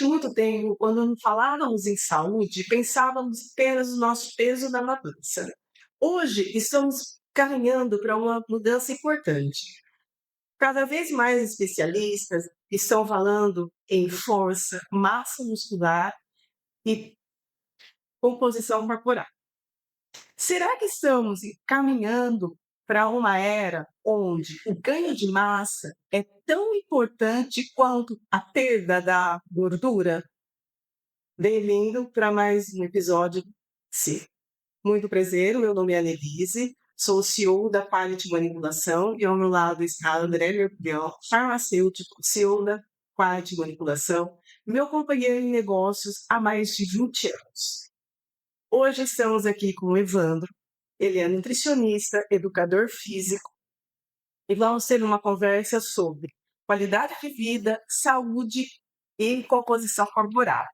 Durante muito tempo, quando não falávamos em saúde, pensávamos apenas no nosso peso na balança. Hoje, estamos caminhando para uma mudança importante. Cada vez mais especialistas estão falando em força, massa muscular e composição corporal. Será que estamos caminhando para uma era onde o ganho de massa é tão importante quanto a perda da gordura? Bem-vindo para mais um episódio. Sim. Muito prazer, meu nome é Annelise, sou o CEO da Quality Manipulação e ao meu lado está André Mergulhão, farmacêutico, CEO da Quality Manipulação, meu companheiro em negócios há mais de 20 anos. Hoje estamos aqui com o Evandro, ele é nutricionista, educador físico e vamos ter uma conversa sobre qualidade de vida, saúde e composição corporal.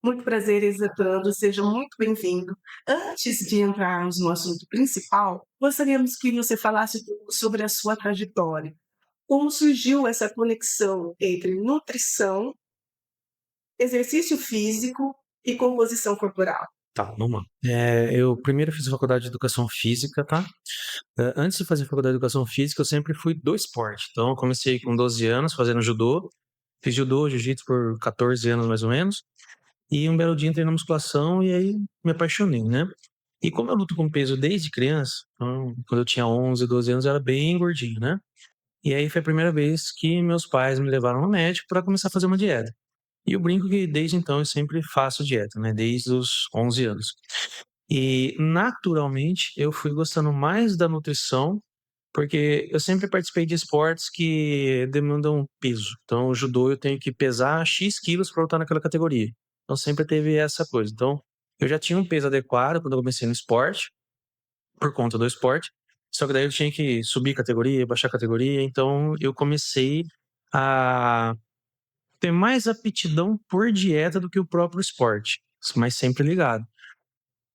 Muito prazer, Evandro, seja muito bem-vindo. Antes de entrarmos no assunto principal, gostaríamos que você falasse um pouco sobre a sua trajetória. Como surgiu essa conexão entre nutrição, exercício físico e composição corporal? Tá, vamos lá. Eu primeiro fiz faculdade de educação física, tá? Antes de fazer faculdade de educação física, eu sempre fui do esporte. Então, eu comecei com 12 anos fazendo judô. Fiz judô, jiu-jitsu por 14 anos mais ou menos. E um belo dia entrei na musculação e aí me apaixonei, né? E como eu luto com peso desde criança, então, quando eu tinha 11, 12 anos, eu era bem gordinho, né? E aí foi a primeira vez que meus pais me levaram no médico para começar a fazer uma dieta. E eu brinco que desde então eu sempre faço dieta, né? Desde os 11 anos. E naturalmente eu fui gostando mais da nutrição, porque eu sempre participei de esportes que demandam peso. Então, o judô eu tenho que pesar X quilos para lutar naquela categoria. Então, sempre teve essa coisa. Então, eu já tinha um peso adequado quando eu comecei no esporte, por conta do esporte. Só que daí eu tinha que subir categoria, baixar categoria. Então, eu comecei a ter mais aptidão por dieta do que o próprio esporte, mas sempre ligado.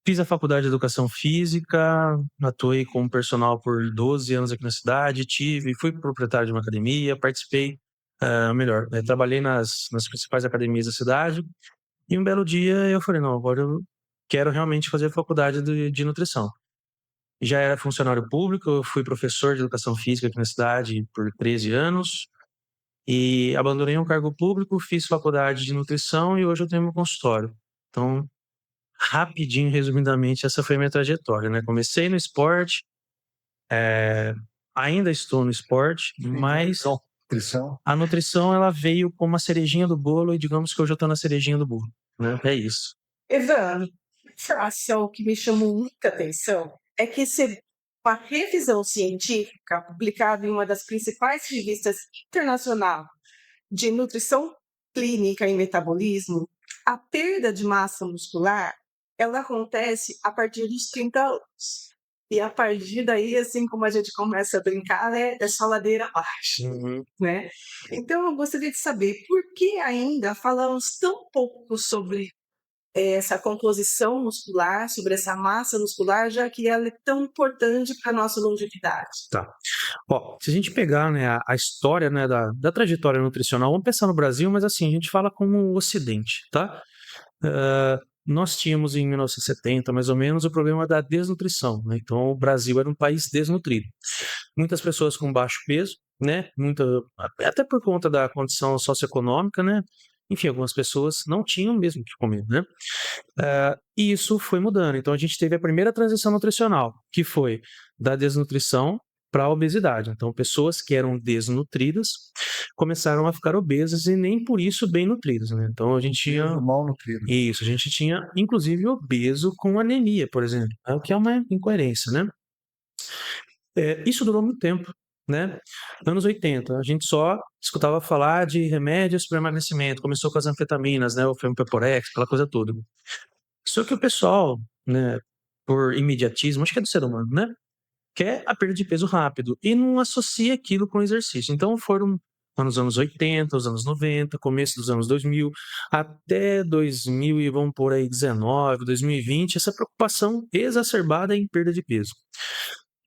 Fiz a faculdade de educação física, atuei como personal por 12 anos aqui na cidade, fui proprietário de uma academia, participei, trabalhei nas principais academias da cidade, e um belo dia eu falei, não, agora eu quero realmente fazer faculdade de nutrição. Já era funcionário público, eu fui professor de educação física aqui na cidade por 13 anos, e abandonei um cargo público, fiz faculdade de nutrição e hoje eu tenho meu consultório. Então, rapidinho, resumidamente, essa foi a minha trajetória, né? Comecei no esporte, ainda estou no esporte, mas Nutrição. a nutrição ela veio como a cerejinha do bolo e digamos que hoje eu estou na cerejinha do bolo, né? É isso. Evandro, informação que me chamou muita atenção é que uma revisão científica publicada em uma das principais revistas internacionais de nutrição clínica e metabolismo, a perda de massa muscular, ela acontece a partir dos 30 anos. E a partir daí, assim como a gente começa a brincar, é só ladeira abaixo, né? Então, eu gostaria de saber por que ainda falamos tão pouco sobre essa composição muscular, sobre essa massa muscular, já que ela é tão importante para a nossa longevidade. Tá. Ó, se a gente pegar, né, a história, né, da trajetória nutricional, vamos pensar no Brasil, mas assim, a gente fala como o Ocidente, tá? Nós tínhamos em 1970, mais ou menos, o problema da desnutrição, né? Então, o Brasil era um país desnutrido. Muitas pessoas com baixo peso, né? Até por conta da condição socioeconômica, né? Enfim, algumas pessoas não tinham mesmo o que comer, né? E isso foi mudando. Então, a gente teve a primeira transição nutricional, que foi da desnutrição para a obesidade. Então, pessoas que eram desnutridas começaram a ficar obesas e nem por isso bem nutridas, né? Então, a gente tinha Mal nutrido. isso, a gente tinha inclusive obeso com anemia, por exemplo, o que é uma incoerência, né? Isso durou muito tempo, né? Anos 80, a gente só escutava falar de remédios para emagrecimento, começou com as anfetaminas, né? O Fempeporex, aquela coisa toda. Só que o pessoal, né, por imediatismo, acho que é do ser humano, né? Quer a perda de peso rápido e não associa aquilo com exercício. Então foram nos anos 80, os anos 90, começo dos anos 2000, até 2000 e vamos por aí 19, 2020, essa preocupação exacerbada em perda de peso.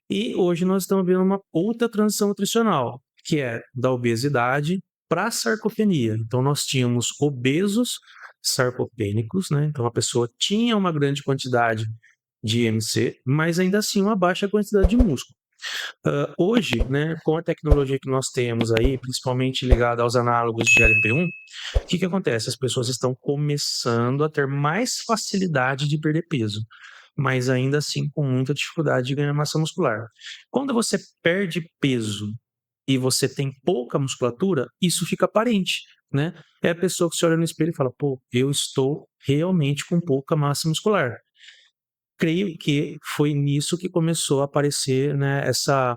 E hoje nós estamos vendo uma outra transição nutricional, que é da obesidade para a sarcopenia. Então, nós tínhamos obesos sarcopênicos, né? Então, a pessoa tinha uma grande quantidade de IMC, mas ainda assim uma baixa quantidade de músculo. Hoje, né, com a tecnologia que nós temos aí, principalmente ligada aos análogos de GLP-1, o que acontece? As pessoas estão começando a ter mais facilidade de perder peso, mas ainda assim com muita dificuldade de ganhar massa muscular. Quando você perde peso e você tem pouca musculatura, isso fica aparente, né? É a pessoa que se olha no espelho e fala, pô, eu estou realmente com pouca massa muscular. Creio que foi nisso que começou a aparecer, né, essa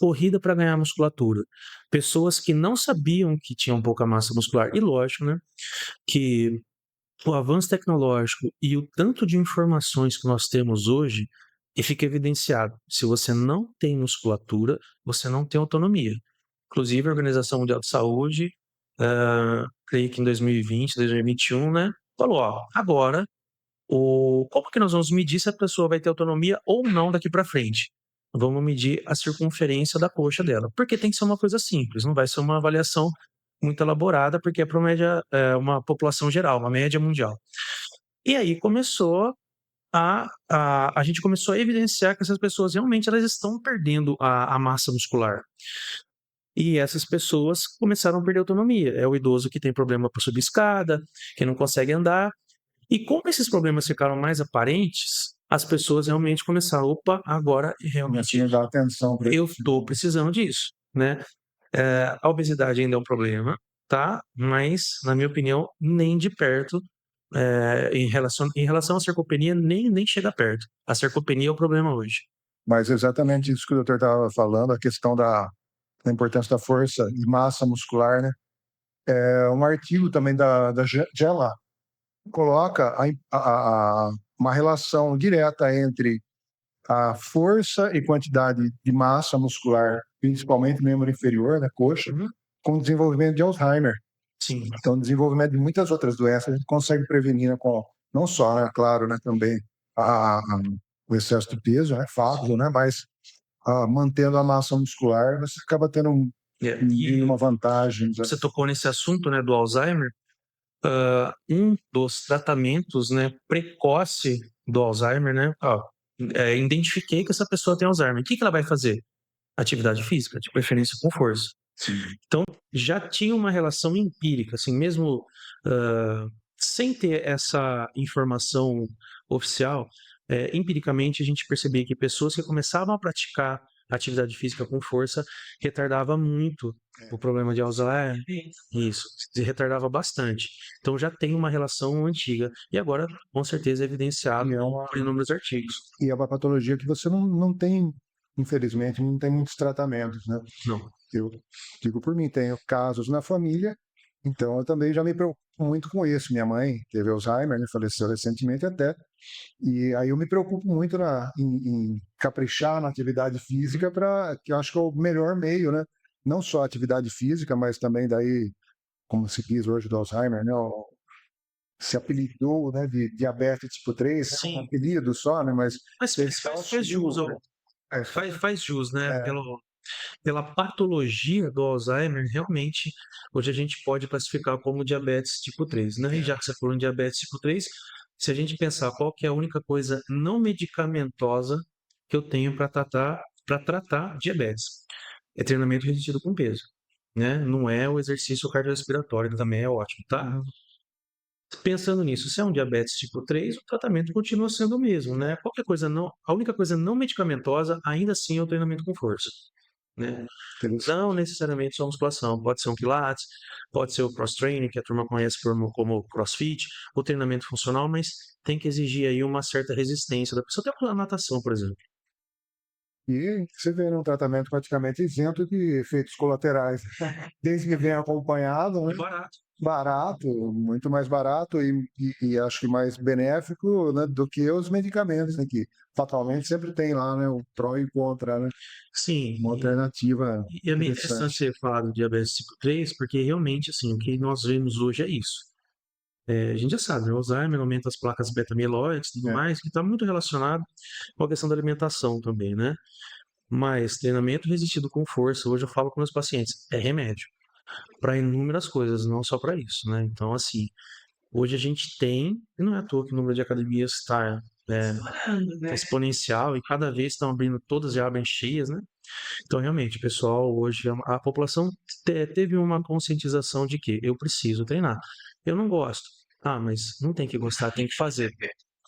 corrida para ganhar musculatura. Pessoas que não sabiam que tinham pouca massa muscular. E lógico, né, que o avanço tecnológico e o tanto de informações que nós temos hoje, e fica evidenciado, se você não tem musculatura, você não tem autonomia. Inclusive, a Organização Mundial de Saúde, creio que em 2020, 2021, né, falou, ó, agora, como que nós vamos medir se a pessoa vai ter autonomia ou não daqui para frente? Vamos medir a circunferência da coxa dela, porque tem que ser uma coisa simples, não vai ser uma avaliação muito elaborada, porque é para uma população geral, uma média mundial. E aí começou a gente começou a evidenciar que essas pessoas realmente elas estão perdendo a massa muscular. E essas pessoas começaram a perder autonomia. É o idoso que tem problema para subir escada, que não consegue andar. E como esses problemas ficaram mais aparentes, as pessoas realmente começaram, opa, agora realmente Dar atenção para eu estou precisando disso, né? A obesidade ainda é um problema, tá? Mas, na minha opinião, nem de perto, em relação à sarcopenia, nem chega perto. A sarcopenia é o problema hoje. Mas exatamente isso que o doutor estava falando, a questão da importância da força e massa muscular, né? Um artigo também da JAMA coloca uma relação direta entre a força e quantidade de massa muscular, principalmente no membro inferior, na coxa, com o desenvolvimento de Alzheimer. Sim. Então, o desenvolvimento de muitas outras doenças a gente consegue prevenir, né, com não só, né, claro, né, também o excesso de peso, né, fato, né, mas mantendo a massa muscular, você acaba tendo uma vantagem. Você tocou nesse assunto, né, do Alzheimer. Um dos tratamentos, né, precoce do Alzheimer, né, identifiquei que essa pessoa tem Alzheimer. O que ela vai fazer? Atividade física, de preferência com força. Sim. Então, já tinha uma relação empírica, assim, mesmo sem ter essa informação oficial, empiricamente a gente percebia que pessoas que começavam a praticar atividade física com força retardava muito o problema de Alzheimer. Isso, se retardava bastante. Então já tem uma relação antiga e agora com certeza é evidenciado por inúmeros artigos. E é uma patologia que você não tem, infelizmente, não tem muitos tratamentos, né? Não. Eu digo por mim, tenho casos na família, então eu também já me preocupo muito com isso. Minha mãe teve Alzheimer, né, faleceu recentemente até, e aí eu me preocupo muito em caprichar na atividade física, que eu acho que é o melhor meio, né? Não só a atividade física, mas também daí, como se diz hoje do Alzheimer, né? Se apelidou, né, de diabetes tipo 3, Sim. É um apelido só, né? Mas faz jus, faz jus, né? Pela patologia do Alzheimer, realmente, hoje a gente pode classificar como diabetes tipo 3, né? E já que você falou em diabetes tipo 3, se a gente pensar qual que é a única coisa não medicamentosa que eu tenho para tratar diabetes, é treinamento resistido com peso, né? Não é o exercício cardiorrespiratório, também é ótimo, tá? Pensando nisso, se é um diabetes tipo 3, o tratamento continua sendo o mesmo, né? A única coisa não medicamentosa, ainda assim, é o treinamento com força, né? Não necessariamente só musculação, pode ser um pilates, pode ser o cross-training, que a turma conhece como crossfit, o treinamento funcional, mas tem que exigir aí uma certa resistência da pessoa, até a natação, por exemplo. E você vê um tratamento praticamente isento de efeitos colaterais, desde que vem acompanhado, né? Barato, muito mais barato e acho que mais benéfico, né, do que os medicamentos, né, que fatalmente sempre tem lá, né, o pró e o contra, né? Sim. Uma alternativa E é interessante você falar do diabetes tipo 3, porque realmente, assim, o que nós vemos hoje é isso. A gente já sabe, né, o Alzheimer aumenta as placas beta-amiloides e tudo mais, que está muito relacionado com a questão da alimentação também, né? Mas treinamento resistido com força, hoje eu falo com meus pacientes, é remédio. para inúmeras coisas, não só para isso, né? Então, assim, hoje a gente tem, e não é à toa que o número de academias está né? exponencial e cada vez estão abrindo todas já bem cheias, né? Então, realmente, o pessoal hoje, a população teve uma conscientização de que eu preciso treinar. Eu não gosto. Ah, mas não tem que gostar, tem que fazer,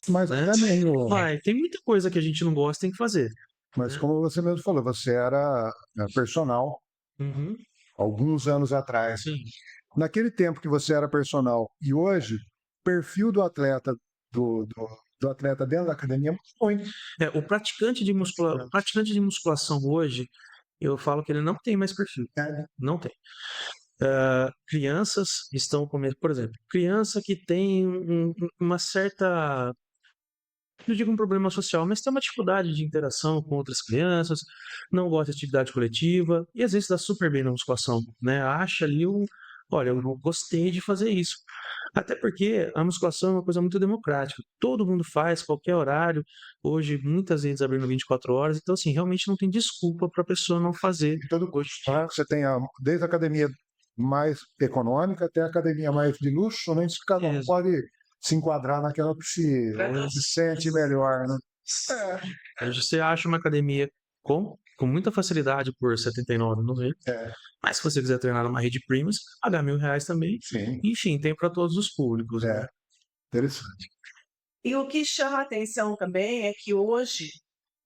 Mas né? até mesmo, Vai, tem muita coisa que a gente não gosta, tem que fazer, mas né? como você mesmo falou, você era personal Uhum, alguns anos atrás. sim. Naquele tempo que você era personal e hoje, perfil do atleta do atleta dentro da academia mudou muito. O praticante de musculação hoje, eu falo que ele não tem mais perfil. Né? Não tem. Crianças estão começando, por exemplo, criança que tem uma certa, não digo um problema social, mas tem uma dificuldade de interação com outras crianças, não gosta de atividade coletiva, e às vezes dá super bem na musculação, né? Acha ali olha, eu não gostei de fazer isso. Até porque a musculação é uma coisa muito democrática. Todo mundo faz, qualquer horário. Hoje, muitas vezes abrindo 24 horas. Então, assim, realmente não tem desculpa para a pessoa não fazer. Em todo custo, né? Você tem desde a academia mais econômica até a academia mais de luxo, né? Isso cada um Isso. pode se enquadrar naquela que se sente melhor, né? Hoje você acha uma academia com muita facilidade por R$ 79,90. É, Mas se você quiser treinar numa rede premium, pagar R$ 1.000 também. sim, Enfim, tem para todos os públicos, né? interessante. E o que chama a atenção também é que hoje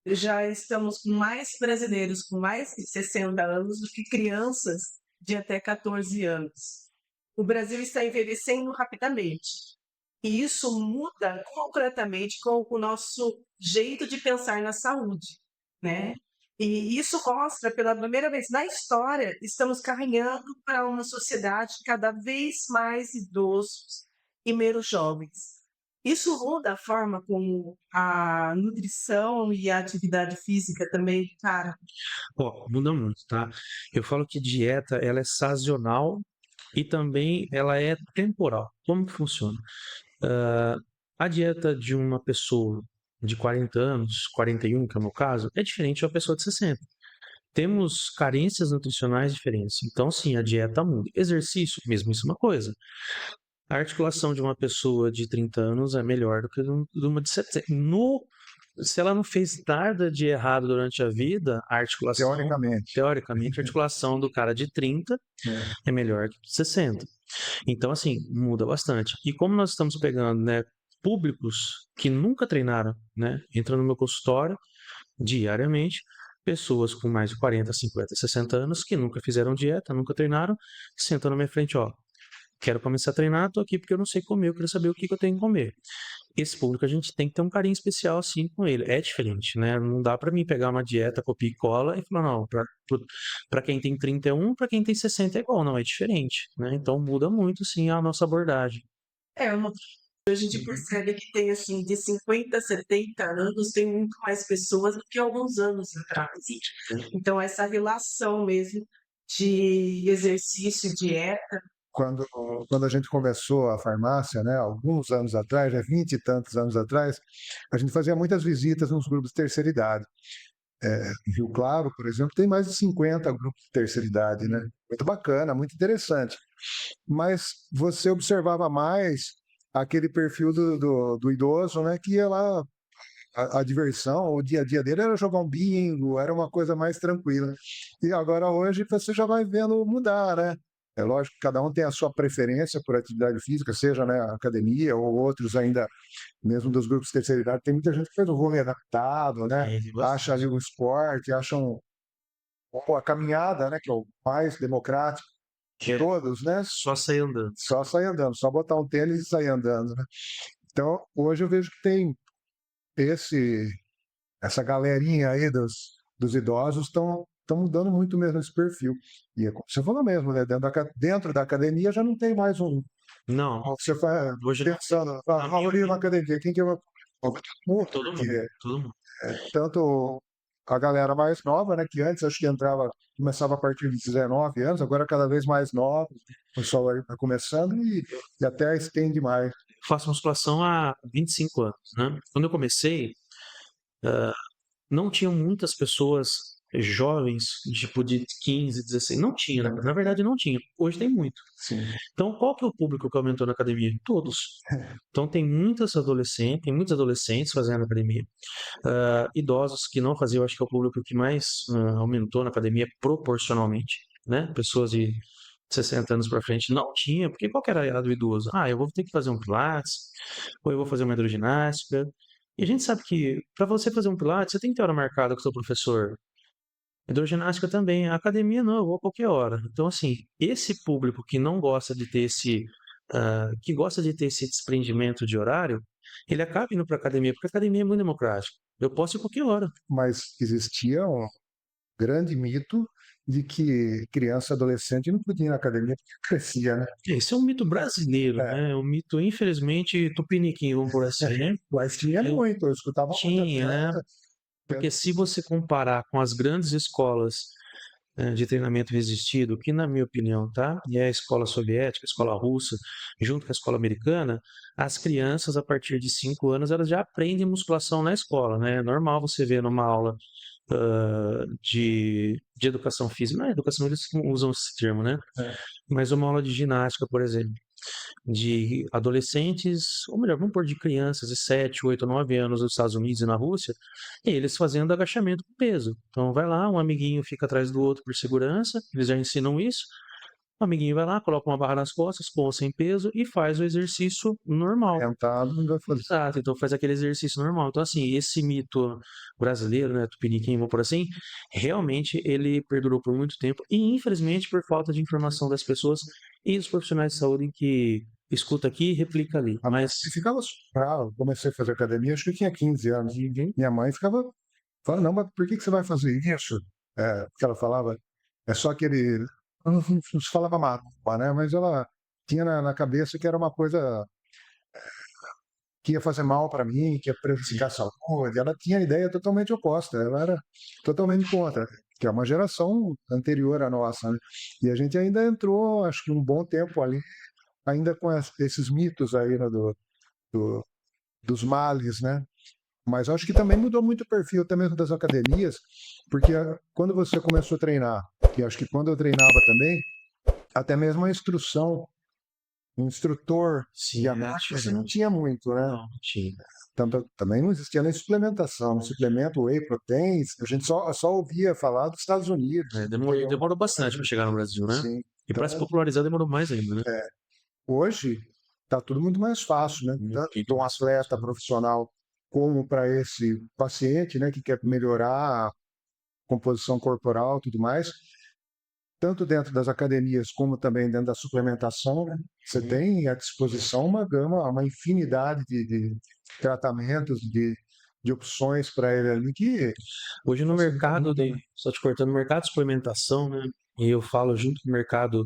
já estamos com mais brasileiros com mais de 60 anos do que crianças de até 14 anos. O Brasil está envelhecendo rapidamente. E isso muda completamente com o nosso jeito de pensar na saúde, né? E isso mostra, pela primeira vez na história, estamos caminhando para uma sociedade cada vez mais idosos e menos jovens. Isso muda a forma como a nutrição e a atividade física também, cara. Ó, muda muito, tá? Eu falo que dieta, ela é sazonal e também ela é temporal. Como que funciona? Ah, a dieta de uma pessoa de 40 anos, 41, que é o meu caso, é diferente de uma pessoa de 60. Temos carências nutricionais diferentes. Então, sim, a dieta muda. Exercício, mesmo isso é uma coisa. A articulação de uma pessoa de 30 anos é melhor do que de uma de 70. Se ela não fez nada de errado durante a vida, a articulação, Teoricamente. teoricamente, a articulação do cara de 30 É. é melhor que de 60. Então, assim, muda bastante. E como nós estamos pegando, né, públicos que nunca treinaram, né, entram no meu consultório diariamente, pessoas com mais de 40, 50, 60 anos que nunca fizeram dieta, nunca treinaram, sentam na minha frente, ó, quero começar a treinar, tô aqui porque eu não sei comer, eu quero saber o que eu tenho que comer. Esse público a gente tem que ter um carinho especial assim com ele. É diferente, né? Não dá para mim pegar uma dieta, copia e cola e falar, não, para quem tem 31, para quem tem 60 é igual, não, é diferente, né? Então muda muito sim a nossa abordagem. A gente percebe que tem assim, de 50 a 70 anos, tem muito mais pessoas do que alguns anos atrás. Então, essa relação mesmo de exercício e dieta. Quando, quando a gente começou a farmácia, né, alguns anos atrás, 20 e tantos anos atrás, a gente fazia muitas visitas nos grupos de terceira idade. Em Rio Claro, por exemplo, tem mais de 50 grupos de terceira idade, né? Muito bacana, muito interessante. Mas você observava mais aquele perfil do idoso, né, que ia lá, a diversão, o dia a dia dele era jogar um bingo, era uma coisa mais tranquila. E agora hoje você já vai vendo mudar, né? É lógico que cada um tem a sua preferência por atividade física, seja né, academia ou outros ainda, mesmo dos grupos de terceira idade, tem muita gente que faz o vôlei adaptado, né? Acha ali o esporte, acham a caminhada, né, que é o mais democrático de todos, né? Só sair andando. Só sair andando, só botar um tênis e sair andando, né? Então, hoje eu vejo que tem esse essa galerinha aí dos idosos estão mudando muito mesmo esse perfil. E é como você falou mesmo, né? Dentro da academia já não tem mais um. Não, Você vai hoje pensando, vamos abrir uma academia, quem que eu vou. Todo mundo, todo mundo, porque todo mundo. tanto a galera mais nova, né? Que antes acho que começava a partir de 19 anos, agora cada vez mais novos, o pessoal vai começando e até estende mais. Faço musculação há 25 anos, né? Quando eu comecei, não tinham muitas pessoas jovens, tipo de 15, 16, não tinha, né? Na verdade não tinha, hoje tem muito. Sim. Então qual que é o público que aumentou na academia? Todos. Então tem muitos adolescentes fazendo academia. Idosos que não faziam, acho que é o público que mais aumentou na academia proporcionalmente, né? Pessoas de 60 anos para frente não tinha, porque qual que era a idade do idoso? Eu vou ter que fazer um pilates, ou eu vou fazer uma hidroginástica. E a gente sabe que para você fazer um pilates, você tem que ter hora marcada com o seu professor. Hidroginástica também, a academia não, eu vou a qualquer hora. Então, assim, esse público que não gosta de ter que gosta de ter esse desprendimento de horário, ele acaba indo para academia, porque a academia é muito democrática. Eu posso ir a qualquer hora. Mas existia um grande mito de que criança e adolescente não podia ir na academia porque crescia, né? Esse é um mito brasileiro, É. né? É um mito, infelizmente, tupiniquim, vamos por assim. Mas tinha Eu muito, eu escutava muito tinha, né? atleta. Porque se você comparar com as grandes escolas de treinamento resistido, que na minha opinião, tá? E é a escola soviética, a escola russa, junto com a escola americana, as crianças a partir de 5 anos elas já aprendem musculação na escola, né? É normal você ver numa aula de educação física, não é educação, eles usam esse termo, né? É. Mas uma aula de ginástica, por exemplo, de adolescentes, ou melhor, vamos pôr de crianças de 7, 8, 9 anos nos Estados Unidos e na Rússia, e eles fazendo agachamento com peso. Então vai lá, um amiguinho fica atrás do outro por segurança, eles já ensinam isso. O amiguinho vai lá, coloca uma barra nas costas, com ou sem peso, e faz o exercício normal. Sentado, não vai fazer. Exato, então faz aquele exercício normal. Então, assim, esse mito brasileiro, né, tupiniquim, vou por assim, realmente ele perdurou por muito tempo e, infelizmente, por falta de informação das pessoas e dos profissionais de saúde que escuta aqui e replica ali. Mas, E ficava bravo. Comecei a fazer academia, acho que eu tinha 15 anos. Minha mãe ficava falando, não, mas por que você vai fazer isso? Porque ela falava, é só aquele. Não se falava macumba, né? Mas ela tinha na cabeça que era uma coisa que ia fazer mal para mim, que ia prejudicar a saúde. Ela tinha a ideia totalmente oposta, ela era totalmente contra, que é uma geração anterior à nossa, né? E a gente ainda entrou, acho que um bom tempo ali, ainda com esses mitos aí, né, do- dos males, né? Mas acho que também mudou muito o perfil até mesmo das academias, porque quando você começou a treinar, e acho que quando eu treinava também, até mesmo a instrução, um instrutor sim, de é análise não diferente. tinha muito, né? Não, tinha. Também não existia nem suplementação, no suplemento whey protein, a gente só ouvia falar dos Estados Unidos. Demorou bastante para chegar no Brasil, né? Sim. E para Então, se popularizar demorou mais ainda, né? hoje está tudo muito mais fácil, né? Tanto Muito para um mais atleta fácil. profissional como para esse paciente, né, que quer melhorar a composição corporal, tudo mais. Tanto dentro das academias como também dentro da suplementação, né? Você tem à disposição uma gama, uma infinidade de tratamentos, de opções para ele ali que Hoje no facilita mercado muito, né? só te cortando, no mercado de suplementação, né? E eu falo junto com o mercado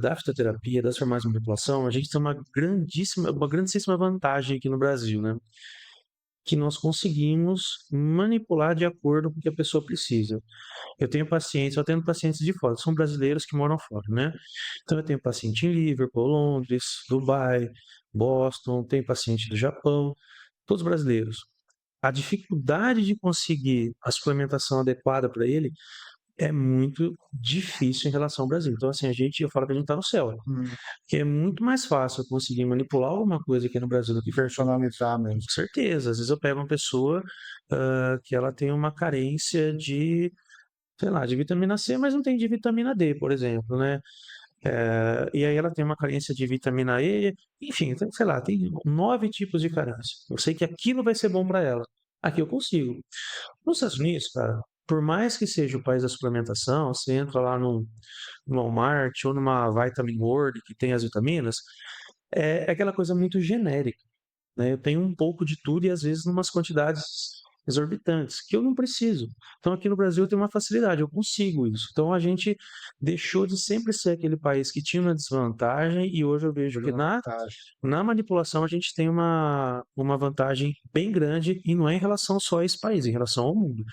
da fitoterapia, das farmácias de manipulação, a gente tem uma grandíssima vantagem aqui no Brasil, né? Que nós conseguimos manipular de acordo com o que a pessoa precisa. Eu tenho pacientes de fora, são brasileiros que moram fora, né? Então eu tenho paciente em Liverpool, Londres, Dubai, Boston, tenho paciente do Japão, todos brasileiros. A dificuldade de conseguir a suplementação adequada para ele é muito difícil em relação ao Brasil. Então, assim, eu falo que a gente está no céu, né? Que é muito mais fácil eu conseguir manipular alguma coisa aqui no Brasil do que Personalizar mesmo. com certeza. Às vezes eu pego uma pessoa que ela tem uma carência de, sei lá, de vitamina C, mas não tem de vitamina D, por exemplo, né? E aí ela tem uma carência de vitamina E, enfim, sei lá, tem 9 tipos de carência. Eu sei que aquilo vai ser bom para ela. Aqui eu consigo. Nos Estados Unidos, cara, por mais que seja o país da suplementação, você entra lá no Walmart ou numa Vitamin World que tem as vitaminas, é aquela coisa muito genérica, né? Eu tenho um pouco de tudo e às vezes numas quantidades exorbitantes, que eu não preciso. Então aqui no Brasil eu tenho uma facilidade, eu consigo isso. Então a gente deixou de sempre ser aquele país que tinha uma desvantagem e hoje eu vejo que na manipulação a gente tem uma vantagem bem grande e não é em relação só a esse país, é em relação ao mundo.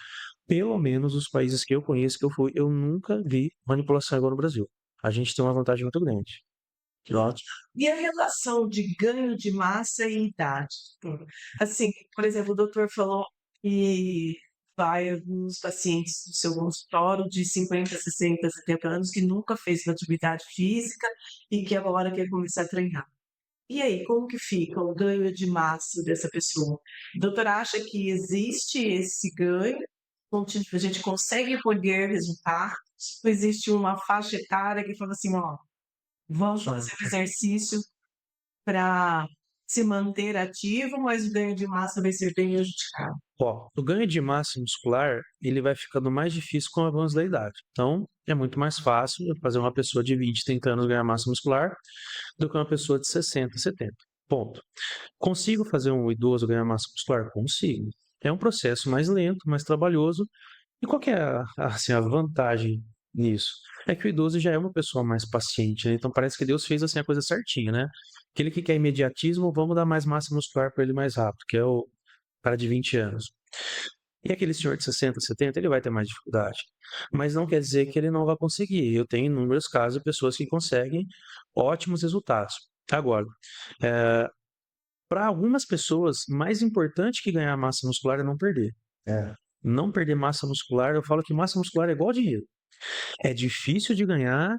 Pelo menos os países que eu conheço, que eu fui, eu nunca vi manipulação igual no Brasil. A gente tem uma vantagem muito grande. Que ótimo. E a relação de ganho de massa e idade? Assim, por exemplo, o doutor falou que vai alguns pacientes do seu consultório de 50, 60, 70 anos que nunca fez uma atividade física e que agora quer começar a treinar. E aí, como que fica o ganho de massa dessa pessoa? A doutora acha que existe esse ganho? A gente consegue colher resultados? Ou existe uma faixa etária que fala assim, ó, vamos fazer o exercício para se manter ativo, mas o ganho de massa vai ser bem prejudicado? Ó, o ganho de massa muscular, ele vai ficando mais difícil com o avanço da idade. Então, é muito mais fácil eu fazer uma pessoa de 20, 30 anos ganhar massa muscular do que uma pessoa de 60, 70. Ponto. Consigo fazer um idoso ganhar massa muscular? Consigo. É um processo mais lento, mais trabalhoso. E qual que é assim, a vantagem nisso? É que o idoso já é uma pessoa mais paciente, né? Então parece que Deus fez assim a coisa certinha, né? Aquele que quer imediatismo, vamos dar mais massa muscular para ele mais rápido, que é o cara de 20 anos. E aquele senhor de 60, 70, ele vai ter mais dificuldade. Mas não quer dizer que ele não vai conseguir. Eu tenho inúmeros casos de pessoas que conseguem ótimos resultados. Agora, para algumas pessoas, mais importante que ganhar massa muscular é não perder. É, Não perder massa muscular, eu falo que massa muscular é igual dinheiro. É difícil de ganhar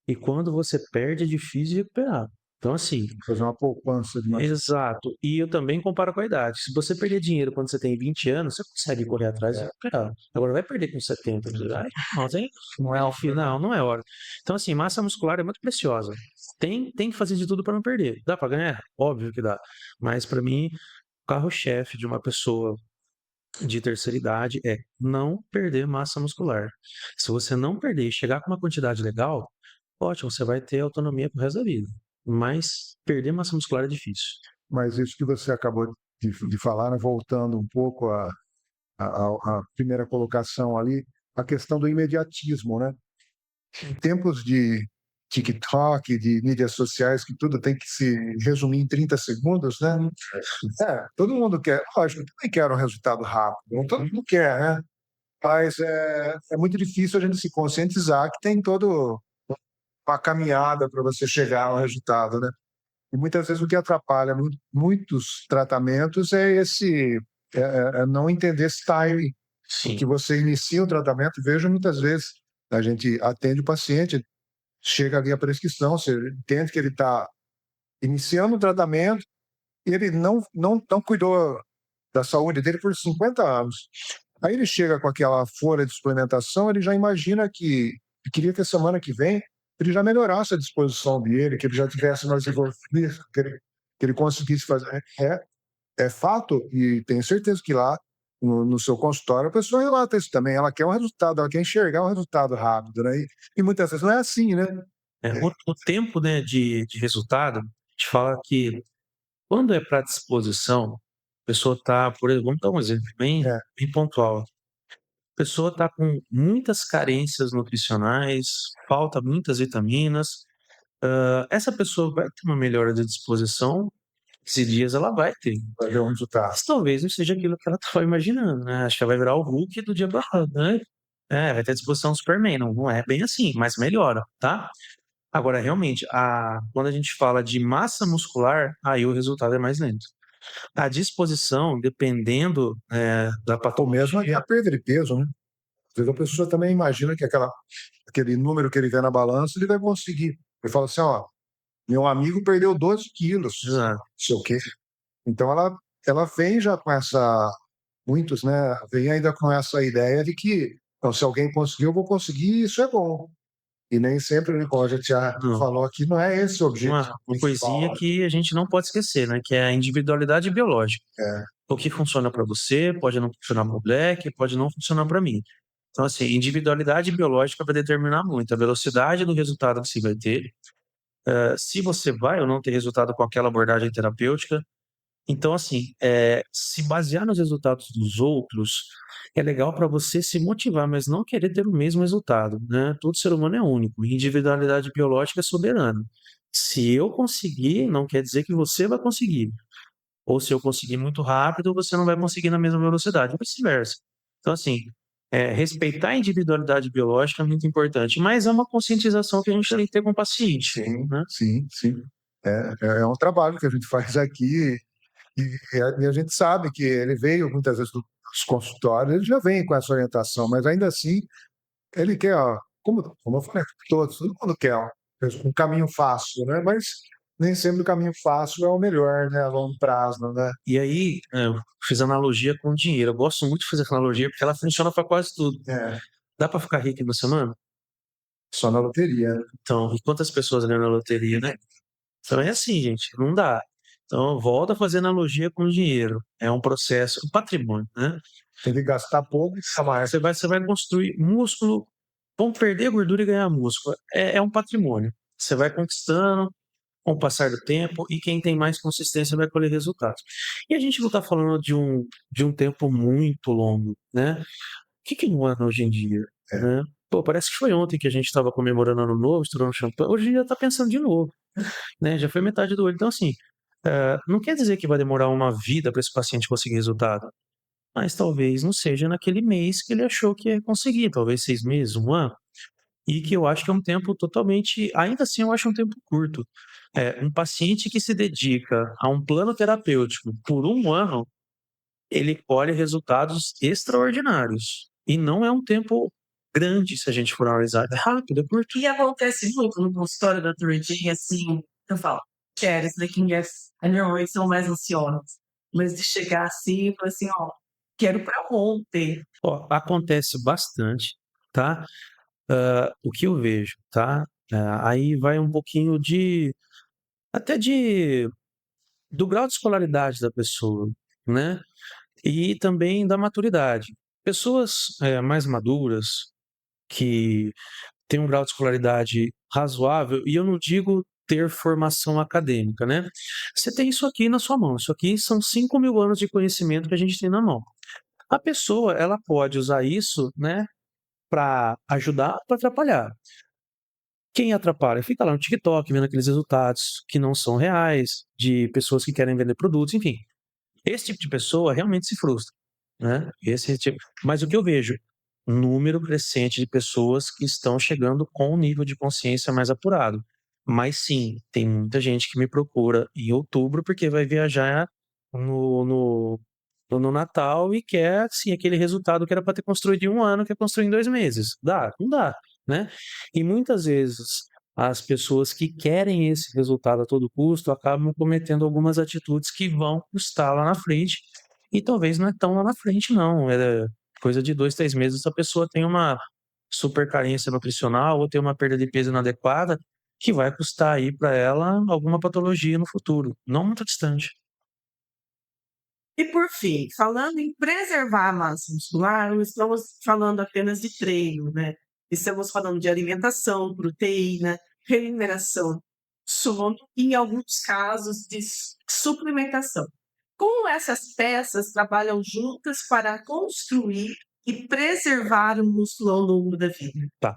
e quando você perde é difícil de recuperar. Então, assim, fazer uma poupança de uma... exato. E eu também comparo com a idade. Se você perder dinheiro quando você tem 20 anos, você consegue correr atrás e recuperar. Agora vai perder com 70. Ai, não é o final, não é hora. Então, assim, massa muscular é muito preciosa. Tem que fazer de tudo para não perder. Dá para ganhar? Óbvio que dá. Mas para mim, o carro-chefe de uma pessoa de terceira idade é não perder massa muscular. Se você não perder e chegar com uma quantidade legal, ótimo, você vai ter autonomia pro resto da vida. Mas perder massa muscular é difícil. Mas isso que você acabou de falar, né, voltando um pouco à primeira colocação ali, a questão do imediatismo, né? Em tempos de TikTok, de mídias sociais, que tudo tem que se resumir em 30 segundos, né? Todo mundo quer, lógico, eu também quero um resultado rápido, todo mundo quer, né? Mas é muito difícil a gente se conscientizar que tem todo uma caminhada para você chegar ao resultado, né? E muitas vezes o que atrapalha muitos tratamentos é é não entender esse timing, Sim. que você inicia o tratamento. Vejo muitas vezes a gente atende o paciente, chega ali a prescrição, você entende que ele está iniciando o tratamento e ele não cuidou da saúde dele por 50 anos. Aí ele chega com aquela folha de suplementação, ele já imagina que queria que a semana que vem ele já melhorasse a disposição dele, que ele já tivesse mais evoluído, que ele conseguisse fazer. É fato, e tenho certeza que lá no seu consultório a pessoa relata isso também. Ela quer um resultado, ela quer enxergar um resultado rápido, né? E muitas vezes não é assim, né? O tempo, né, de resultado, te fala que quando é para disposição, a pessoa está, por exemplo, vamos dar um exemplo É, bem pontual. A pessoa está com muitas carências nutricionais, falta muitas vitaminas. Essa pessoa vai ter uma melhora de disposição, esses dias ela vai ter. vai ver onde está. Mas talvez não seja aquilo que ela estava imaginando, né? Acho que ela vai virar o Hulk do dia barrado, né? Vai ter a disposição do Superman, não é bem assim, mas melhora, tá? Agora, realmente, quando a gente fala de massa muscular, aí o resultado é mais lento. A disposição, dependendo da Ou mesmo patologia, a perda de peso, né? Às vezes a pessoa também imagina que aquele número que ele vê na balança, ele vai conseguir. Ele fala assim, ó, meu amigo perdeu 12 quilos, não exato. sei o quê. Então ela vem já com muitos, né, vem ainda com essa ideia de que, então, se alguém conseguiu, eu vou conseguir, isso é bom. E nem sempre, né, como a gente já Não. falou aqui, não é esse o objetivo Uma coisinha principal. que a gente não pode esquecer, né? Que é a individualidade biológica. É, O que funciona para você pode não funcionar para o Black, pode não funcionar para mim. Então, assim, individualidade biológica vai determinar muito a velocidade do resultado que você vai ter, se você vai ou não ter resultado com aquela abordagem terapêutica. Então, assim, se basear nos resultados dos outros é legal para você se motivar, mas não querer ter o mesmo resultado, né? Todo ser humano é único, e individualidade biológica é soberana. Se eu conseguir, não quer dizer que você vai conseguir. Ou se eu conseguir muito rápido, você não vai conseguir na mesma velocidade, ou vice-versa. Então, assim, respeitar a individualidade biológica é muito importante, mas é uma conscientização que a gente tem que ter com o paciente, sim, né? sim, sim. É um trabalho que a gente faz aqui e a gente sabe que ele veio muitas vezes os consultórios, eles já vêm com essa orientação, mas ainda assim, ele quer, ó, como eu falei, todo mundo quer um caminho fácil, né? Mas nem sempre o caminho fácil é o melhor, né? A longo prazo, né? E aí, eu fiz analogia com dinheiro. Eu gosto muito de fazer essa analogia porque ela funciona para quase tudo. É, Dá para ficar rico em uma semana? só na loteria, né? Então, e quantas pessoas ganham na loteria, né? Então é assim, gente, não dá. Então, volta a fazer analogia com dinheiro. É um processo, um patrimônio, né? Tem que gastar pouco e ficar mais. Você vai construir músculo, vão perder gordura e ganhar músculo. É um patrimônio. Você vai conquistando com o passar do tempo e quem tem mais consistência vai colher resultados. E a gente não está falando de um tempo muito longo, né? O que não é hoje em dia, É. né? Pô, parece que foi ontem que a gente estava comemorando Ano Novo, estourando champanhe. Hoje em dia está pensando de novo, né? Já foi metade do ano. Então, assim, não quer dizer que vai demorar uma vida para esse paciente conseguir resultado, mas talvez não seja naquele mês que ele achou que ia conseguir, talvez 6 meses, um ano, e que eu acho que é um tempo totalmente, ainda assim eu acho um tempo curto. Um paciente que se dedica a um plano terapêutico por um ano, ele colhe resultados extraordinários. E não é um tempo grande se a gente for analisar. É rápido, é curto. E acontece muito no consultório da turmadinha, assim, eu falo, Cher, isso daqui normalmente são mais ansiosos. Mas de chegar assim e falar assim, ó, quero pra ontem. Ó, acontece bastante, tá? O que eu vejo, tá? Aí vai um pouquinho até do grau de escolaridade da pessoa, né? E também da maturidade. Pessoas mais maduras, que têm um grau de escolaridade razoável, e eu não digo ter formação acadêmica, né? Você tem isso aqui na sua mão. Isso aqui são 5.000 anos de conhecimento que a gente tem na mão. A pessoa, ela pode usar isso, né, para ajudar, para atrapalhar. Quem atrapalha? Fica lá no TikTok vendo aqueles resultados que não são reais, de pessoas que querem vender produtos, enfim. Esse tipo de pessoa realmente se frustra, né? Mas o que eu vejo? Um número crescente de pessoas que estão chegando com um nível de consciência mais apurado. Mas sim, tem muita gente que me procura em outubro porque vai viajar no, no, no Natal e quer, sim, aquele resultado que era para ter construído em um ano, quer construir em 2 meses. Dá? Não dá, né? E muitas vezes as pessoas que querem esse resultado a todo custo acabam cometendo algumas atitudes que vão custar lá na frente, e talvez não é tão lá na frente, não. É coisa de 2, 3 meses, a pessoa tem uma super carência nutricional ou tem uma perda de peso inadequada que vai custar aí para ela alguma patologia no futuro, não muito distante. E por fim, falando em preservar a massa muscular, não estamos falando apenas de treino, né? Estamos falando de alimentação, proteína, remuneração, sono e, em alguns casos, de suplementação. Como essas peças trabalham juntas para construir e preservar o músculo ao longo da vida? Tá.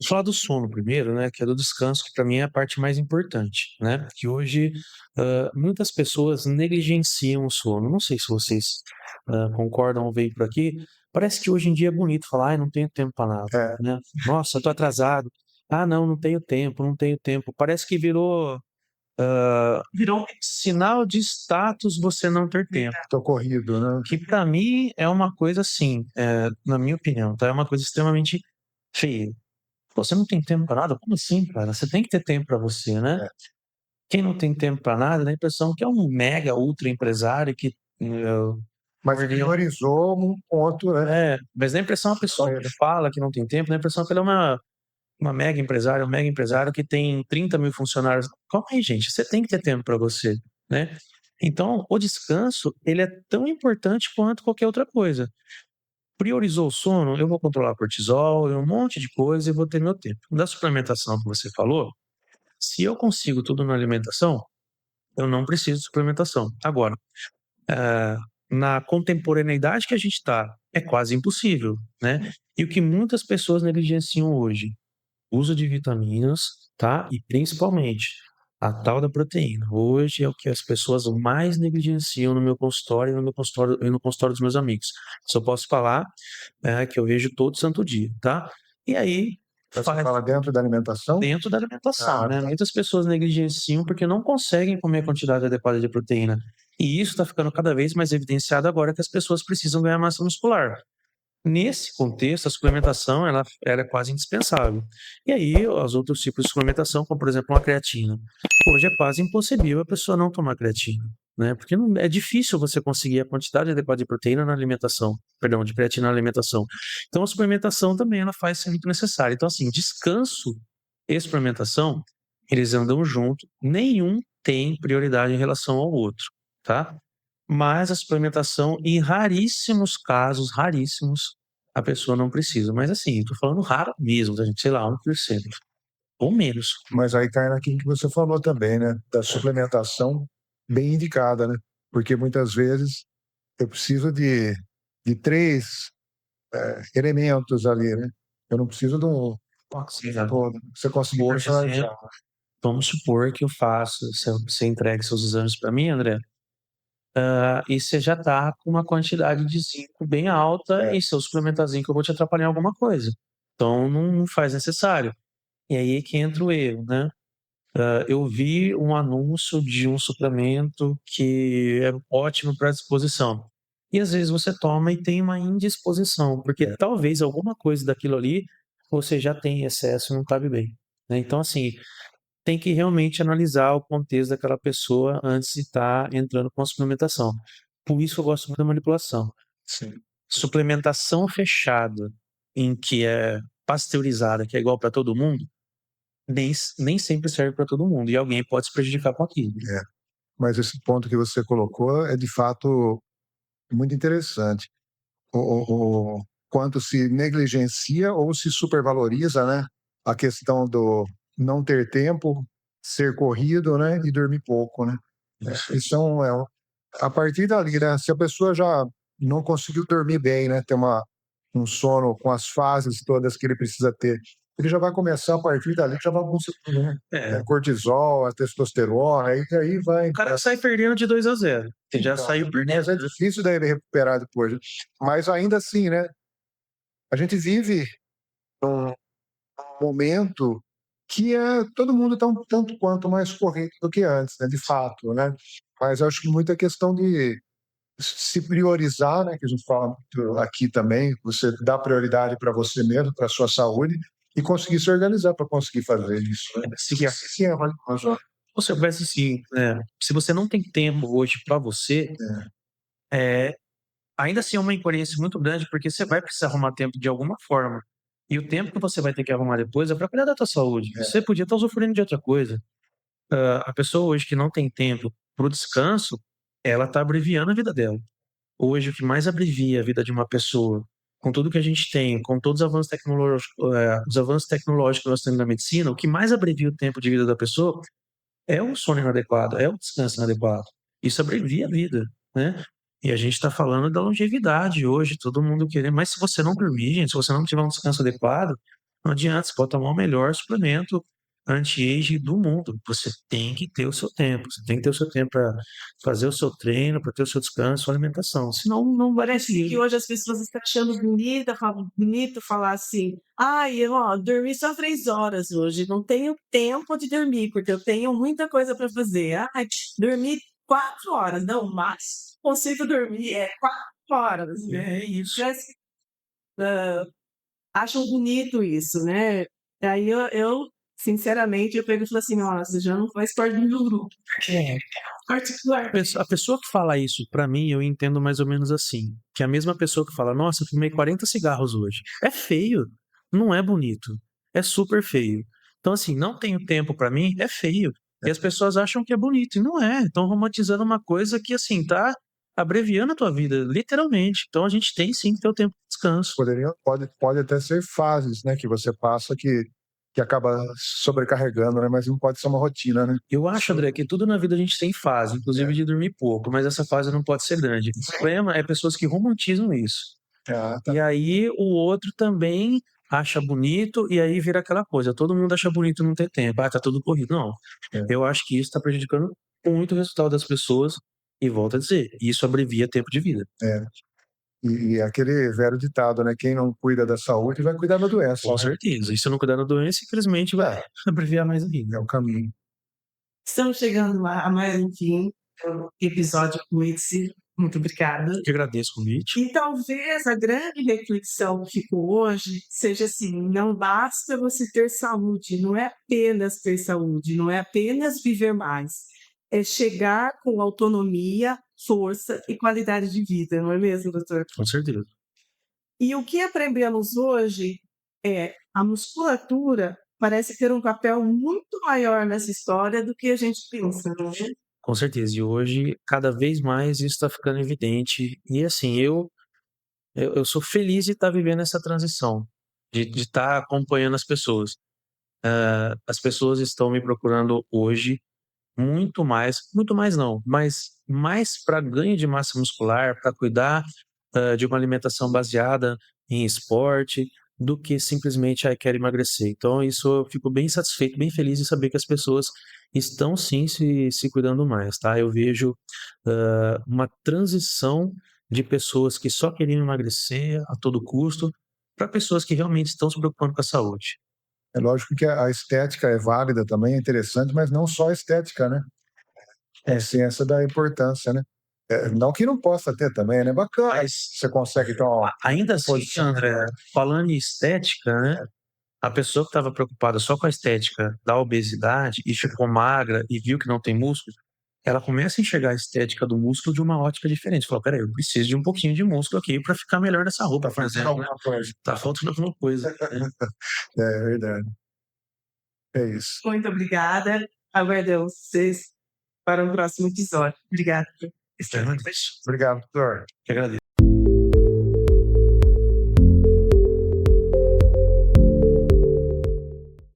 Vou falar do sono primeiro, né, que é do descanso, que para mim é a parte mais importante, né? Que hoje muitas pessoas negligenciam o sono. Não sei se vocês concordam ou veem por aqui. Parece que hoje em dia é bonito falar, ai, não tenho tempo para nada, É, né? Nossa, tô atrasado. Ah, não, não tenho tempo, não tenho tempo. Parece que virou Virou sinal de status você não ter tempo. tô corrido, né? Que para mim é uma coisa assim, na minha opinião, tá? É uma coisa extremamente feia. Pô, você não tem tempo para nada? Como assim, cara? Você tem que ter tempo para você, né? É. Quem não tem tempo para nada, dá a impressão que é um mega ultra empresário que Mas priorizou um ponto, né? mas dá a impressão, a pessoa que fala que não tem tempo, dá a impressão que ela é uma mega empresária, um mega empresário que tem 30 mil funcionários. Calma aí, gente, você tem que ter tempo para você, né? Então, o descanso, ele é tão importante quanto qualquer outra coisa. Priorizou o sono, eu vou controlar cortisol, um monte de coisa e vou ter meu tempo. Da suplementação que você falou, se eu consigo tudo na alimentação, eu não preciso de suplementação. Agora, eh, na contemporaneidade que a gente está, é quase impossível, né? E o que muitas pessoas negligenciam hoje, uso de vitaminas, tá? E principalmente a tal da proteína. Hoje é o que as pessoas mais negligenciam no meu consultório e no consultório dos meus amigos. Só posso falar que eu vejo todo santo dia, tá? E aí Você faz fala dentro da alimentação? dentro da alimentação, Ah, né? tá. Muitas pessoas negligenciam porque não conseguem comer a quantidade adequada de proteína. E isso está ficando cada vez mais evidenciado agora que as pessoas precisam ganhar massa muscular. Nesse contexto, a suplementação ela é quase indispensável. E aí, os outros tipos de suplementação, como por exemplo uma creatina. Hoje é quase impossível a pessoa não tomar creatina, né? Porque é difícil você conseguir a quantidade adequada de proteína na alimentação, perdão, de creatina na alimentação. Então, a suplementação também ela faz ser muito necessária. Então, assim, descanso e suplementação, eles andam junto, nenhum tem prioridade em relação ao outro, tá? Mas a suplementação, em raríssimos, a pessoa não precisa. Mas assim, tô falando raro mesmo, da gente, sei lá, 1% ou menos. Mas aí cai naquilo que você falou também, né? Da suplementação bem indicada, né? Porque muitas vezes eu preciso de 3 elementos ali, né? Eu não preciso de um todo. Você conseguir Hoje, personalizar. vamos supor que eu faço, você entregue seus exames para mim, André, e você já tá com uma quantidade de zinco bem alta e se eu suplementar zinco eu vou te atrapalhar em alguma coisa. Então não faz necessário. E aí é que entra o erro, né? Eu vi um anúncio de um suplemento que é ótimo para disposição. E às vezes você toma e tem uma indisposição, porque talvez alguma coisa daquilo ali você já tem em excesso e não cabe bem, né? Então, assim, tem que realmente analisar o contexto daquela pessoa antes de estar entrando com a suplementação. Por isso eu gosto muito da manipulação. Sim. Suplementação fechada, em que é pasteurizada, que é igual para todo mundo, nem sempre serve para todo mundo. E alguém pode se prejudicar com aquilo. Mas esse ponto que você colocou é de fato muito interessante. O quanto se negligencia ou se supervaloriza, né? A questão do não ter tempo, ser corrido, né? E dormir pouco, né? Isso a partir dali, né? Se a pessoa já não conseguiu dormir bem, né? Ter um sono com as fases todas que ele precisa ter, ele já vai começar a partir dali, já vai conseguir, né? Cortisol, a testosterona, aí vai. O cara sai perdendo de 2-0. Você já saiu perdendo. Mas é difícil daí ele recuperar depois. Mas ainda assim, né? A gente vive num momento que todo mundo está um tanto quanto mais corrente do que antes, né? De fato, né? Mas eu acho que muita questão de se priorizar, né? Que a gente fala muito aqui também, você dá prioridade para você mesmo, para sua saúde e conseguir se organizar para conseguir fazer isso, né? Sim, mas, ó, Você conversa assim, se você não tem tempo hoje para você, ainda assim é uma incoerência muito grande, porque você vai precisar arrumar tempo de alguma forma. E o tempo que você vai ter que arrumar depois é para cuidar da tua saúde. Você podia estar usufruindo de outra coisa. A pessoa hoje que não tem tempo para o descanso, ela está abreviando a vida dela. Hoje, o que mais abrevia a vida de uma pessoa, com tudo que a gente tem, com todos os avanços tecnológicos que nós temos na medicina, o que mais abrevia o tempo de vida da pessoa é o sono inadequado, é o descanso inadequado. Isso abrevia a vida, né? E a gente está falando da longevidade hoje, todo mundo querendo. Mas se você não dormir, gente, se você não tiver um descanso adequado, não adianta, você pode tomar o melhor suplemento anti-age do mundo. Você tem que ter o seu tempo, você tem que ter o seu tempo para fazer o seu treino, para ter o seu descanso, sua alimentação. Senão, não Parece que hoje as pessoas estão achando bonito falar assim: "Ai, dormi só 3 horas hoje, não tenho tempo de dormir, porque eu tenho muita coisa para fazer. Ai, dormi 4 horas, não, o máximo que consigo dormir é 4 horas", né. é isso. Parece que, acham bonito isso, né. Aí eu, sinceramente, eu pego e falo assim: "Nossa, já não faz parte do meu grupo, porque particular". A pessoa que fala isso, pra mim, eu entendo mais ou menos assim, que é a mesma pessoa que fala, nossa, eu fumei 40 cigarros hoje. É feio, não é bonito, é super feio. Então, assim, não tenho tempo pra mim, é feio. E as pessoas acham que é bonito, e não é. Estão romantizando uma coisa que, assim, tá abreviando a tua vida, literalmente. Então, a gente tem sim que ter o tempo de descanso. pode até ser fases, né? Que você passa que acaba sobrecarregando, né? Mas não pode ser uma rotina, né? Eu acho, André, que tudo na vida a gente tem fase, inclusive de dormir pouco, mas essa fase não pode ser grande. O problema é pessoas que romantizam isso. Tá. E aí o outro também acha bonito e aí vira aquela coisa, todo mundo acha bonito não ter tempo, tá tudo corrido. Não, eu acho que isso está prejudicando muito o resultado das pessoas e volto a dizer, isso abrevia tempo de vida. E aquele velho ditado, né? Quem não cuida da saúde vai cuidar da doença. Com certeza, e se eu não cuidar da doença, infelizmente vai abreviar mais ainda. É o caminho. Estamos chegando a mais um fim. episódio com esse. Muito obrigada. Eu que agradeço o convite. E talvez a grande reflexão que ficou hoje seja assim: não basta você ter saúde, não é apenas ter saúde, não é apenas viver mais, é chegar com autonomia, força e qualidade de vida, não é mesmo, doutor? Com certeza. E o que aprendemos hoje é a musculatura parece ter um papel muito maior nessa história do que a gente pensa, não é? Com certeza. E hoje, cada vez mais, isso está ficando evidente. E assim, eu sou feliz de estar vivendo essa transição, de estar acompanhando as pessoas. As pessoas estão me procurando hoje muito mais não, mas mais para ganho de massa muscular, para cuidar de uma alimentação baseada em esporte, do que simplesmente quero emagrecer. Então, isso eu fico bem satisfeito, bem feliz em saber que as pessoas estão sim se cuidando mais, tá? Eu vejo uma transição de pessoas que só queriam emagrecer a todo custo para pessoas que realmente estão se preocupando com a saúde. É lógico que a estética é válida também, é interessante, mas não só a estética, né? É. A ciência da importância, né? Não que não possa ter também, né? Bacana. Mas Você consegue, então, ainda assim, posição. André, falando em estética, né? A pessoa que estava preocupada só com a estética da obesidade e ficou magra e viu que não tem músculo, ela começa a enxergar a estética do músculo de uma ótica diferente. Fala, peraí, eu preciso de um pouquinho de músculo aqui para ficar melhor nessa roupa, por exemplo, né? Alguma coisa. Tá faltando alguma coisa, né? É verdade. É isso. Muito obrigada. Aguardamos vocês para um próximo episódio. Obrigada. Isso é muito. Obrigado, doutor. Que agradeço.